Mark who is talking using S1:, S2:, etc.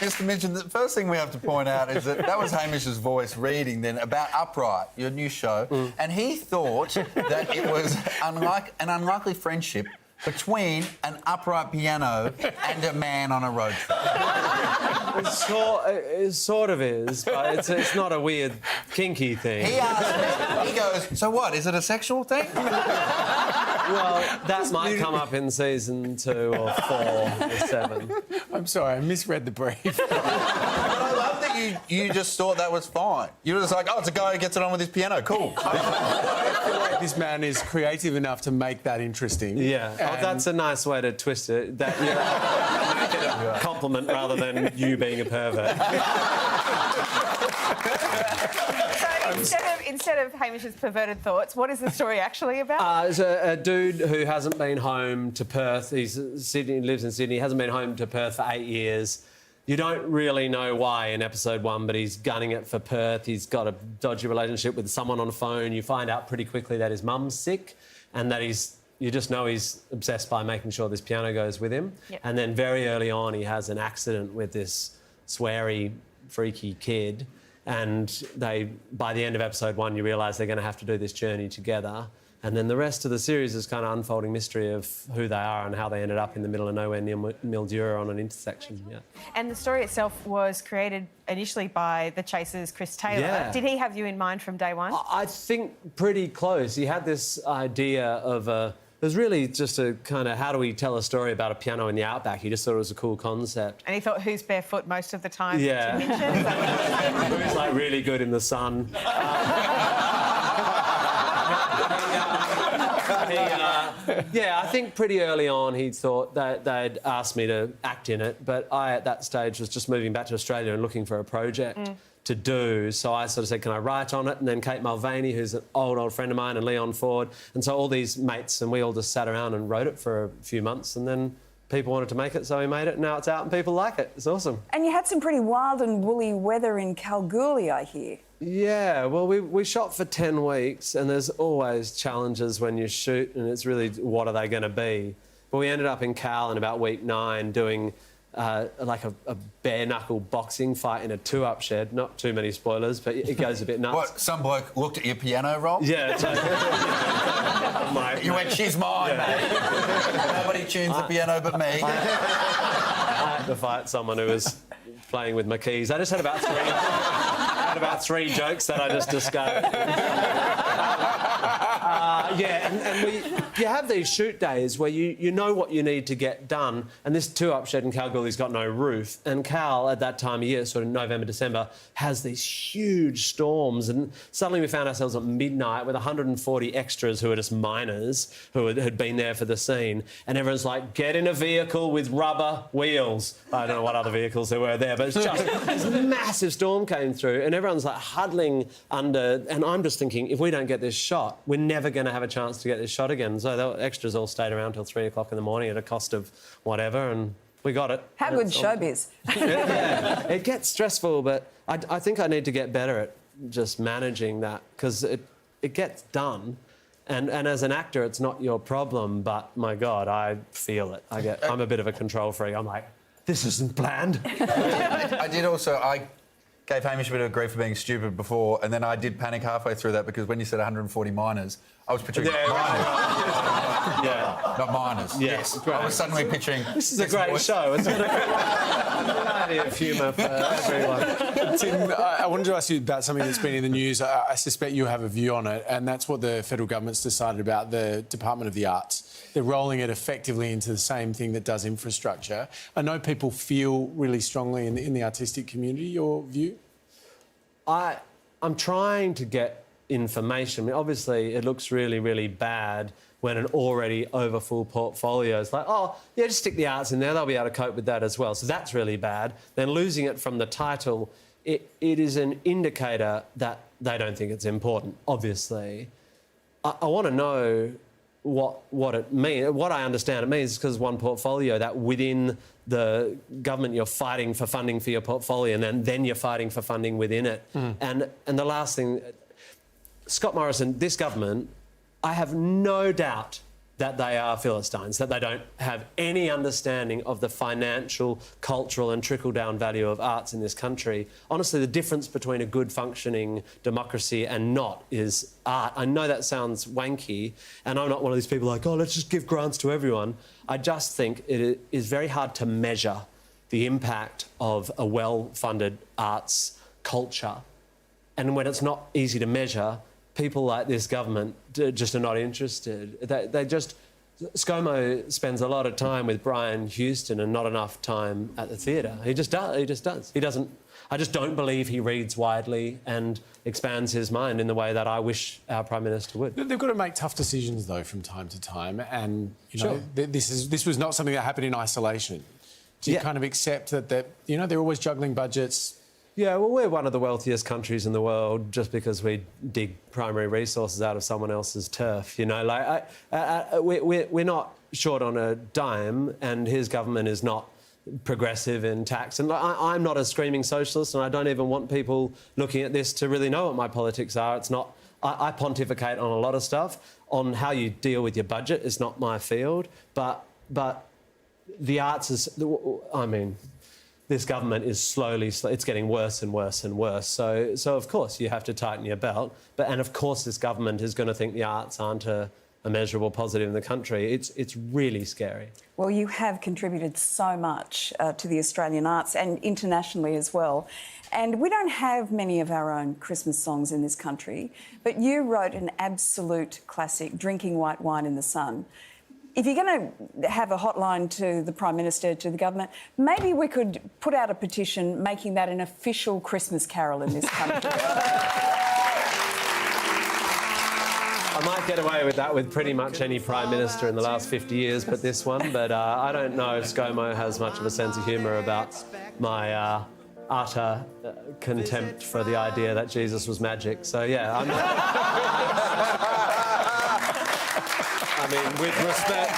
S1: Mr. Minchin, the first thing we have to point out is that was Hamish's voice reading then about Upright, your new show, and he thought that it was an unlikely friendship between an upright piano and a man on a road trip.
S2: It sort of is, but it's not a weird, kinky thing.
S1: He asked me, he goes, so what, is it a sexual thing?
S2: Well, that might come up in season 2 or 4 or 7.
S3: I'm sorry, I misread the brief.
S1: But I love that you just thought that was fine. You were just like, oh, it's a guy who gets it on with his piano, cool.
S3: I feel like this man is creative enough to make that interesting.
S2: Yeah, that's a nice way to twist it. That make it a compliment rather than you being a pervert.
S4: So instead of Hamish's perverted thoughts, what is the story actually about?
S2: It's a dude who hasn't been home to Perth. Lives in Sydney, hasn't been home to Perth for 8 years. You don't really know why in episode 1, but he's gunning it for Perth. He's got a dodgy relationship with someone on the phone. You find out pretty quickly that his mum's sick and that you just know he's obsessed by making sure this piano goes with him.
S4: Yep.
S2: And then very early on, he has an accident with this sweary, freaky kid. And by the end of episode 1, you realise they're going to have to do this journey together. And then the rest of the series is kind of unfolding mystery of who they are and how they ended up in the middle of nowhere near Mildura on an intersection. Yeah.
S4: And the story itself was created initially by The Chaser's Chris Taylor.
S2: Yeah.
S4: Did he have you in mind from day one?
S2: I think pretty close. He had this idea of it was really just a kind of how do we tell a story about a piano in the outback. He just thought it was a cool concept.
S4: And he thought, who's barefoot most of the time?
S2: Yeah.
S4: Tim Minchin?
S2: Who's like really good in the sun. Yeah, I think pretty early on he thought that they'd asked me to act in it, but I, at that stage, was just moving back to Australia and looking for a project to do. So I sort of said, can I write on it? And then Kate Mulvaney, who's an old friend of mine, and Leon Ford. And so all these mates and we all just sat around and wrote it for a few months, and then people wanted to make it, so we made it, and now it's out and people like it. It's awesome.
S5: And you had some pretty wild and woolly weather in Kalgoorlie, I hear.
S2: Yeah, well, we shot for 10 weeks, and there's always challenges when you shoot, and it's really, what are they going to be? But we ended up in Cal in about week 9 doing like a bare-knuckle boxing fight in a 2-up shed. Not too many spoilers, but it goes a bit nuts.
S1: What, some bloke looked at your piano roll?
S2: Yeah,
S1: You went, she's mine, mate. Nobody tunes the piano but me.
S2: I had to fight someone who was playing with my keys. I just had about 3 jokes that I just discovered. You have these shoot days where you know what you need to get done, and this 2-up shed in Kalgoorlie's got no roof, and Cal, at that time of year, sort of November, December, has these huge storms, and suddenly we found ourselves at midnight with 140 extras who are just miners who had been there for the scene, and everyone's like, get in a vehicle with rubber wheels. I don't know what other vehicles there were there, but it's just this massive storm came through, and everyone's like huddling under, and I'm just thinking, if we don't get this shot, we're never going to have a chance to get this shot again. So the extras all stayed around till 3 o'clock in the morning at a cost of whatever, and we got it.
S5: How good showbiz.
S2: Yeah, it gets stressful, but I think I need to get better at just managing that, because it gets done. And as an actor, it's not your problem, but, my God, I feel it. I'm a bit of a control freak. I'm like, this isn't planned.
S1: I gave Hamish a bit of grief for being stupid before, and then I did panic halfway through that because when you said 140 miners, I was picturing miners.
S2: Yeah.
S1: Not miners.
S2: Yes.
S1: I was suddenly picturing...
S2: This is a great show. It's a variety of humour for everyone.
S3: Tim, I wanted to ask you about something that's been in the news. I suspect you have a view on it, and that's what the federal government's decided about the Department of the Arts. They're rolling it effectively into the same thing that does infrastructure. I know people feel really strongly in the artistic community. Your view?
S2: I'm trying to get information. I mean, obviously, it looks really, really bad when an already overfull portfolio is like, oh, yeah, just stick the arts in there. They'll be able to cope with that as well. So that's really bad. Then losing it from the title, it is an indicator that they don't think it's important, obviously. I want to know what it means. What I understand it means, because one portfolio, that within the government you're fighting for funding for your portfolio, and then you're fighting for funding within it. And the last thing, Scott Morrison, this government, I have no doubt that they are Philistines, that they don't have any understanding of the financial, cultural and trickle-down value of arts in this country. Honestly, the difference between a good functioning democracy and not is art. I know that sounds wanky, and I'm not one of these people like, oh, let's just give grants to everyone. I just think it is very hard to measure the impact of a well-funded arts culture. And when it's not easy to measure, people like this government just are not interested. They just... ScoMo spends a lot of time with Brian Houston and not enough time at the theatre. He just does. He doesn't... I just don't believe he reads widely and expands his mind in the way that I wish our Prime Minister would.
S3: They've got to make tough decisions, though, from time to time, and, you know,
S2: Sure.
S3: this was not something that happened in isolation. Do you kind of accept that, you know, they're always juggling budgets?
S2: Yeah, well, we're one of the wealthiest countries in the world just because we dig primary resources out of someone else's turf. You know, like we're not short on a dime, and his government is not progressive in tax. And I'm not a screaming socialist, and I don't even want people looking at this to really know what my politics are. It's not. I pontificate on a lot of stuff. On how you deal with your budget is not my field, but the arts is. I mean, this government is slowly, it's getting worse and worse and worse. So of course you have to tighten your belt. And of course this government is going to think the arts aren't a measurable positive in the country. It's really scary.
S5: Well, you have contributed so much to the Australian arts and internationally as well. And we don't have many of our own Christmas songs in this country, but you wrote an absolute classic, Drinking White Wine in the Sun. If you're going to have a hotline to the Prime Minister, to the government, maybe we could put out a petition making that an official Christmas carol in this country.
S2: I might get away with that with pretty much any Prime Minister in the last 50 years, but this one. But I don't know if ScoMo has much of a sense of humour about my utter contempt for the idea that Jesus was magic. So, yeah, I'm not... I mean, with respect...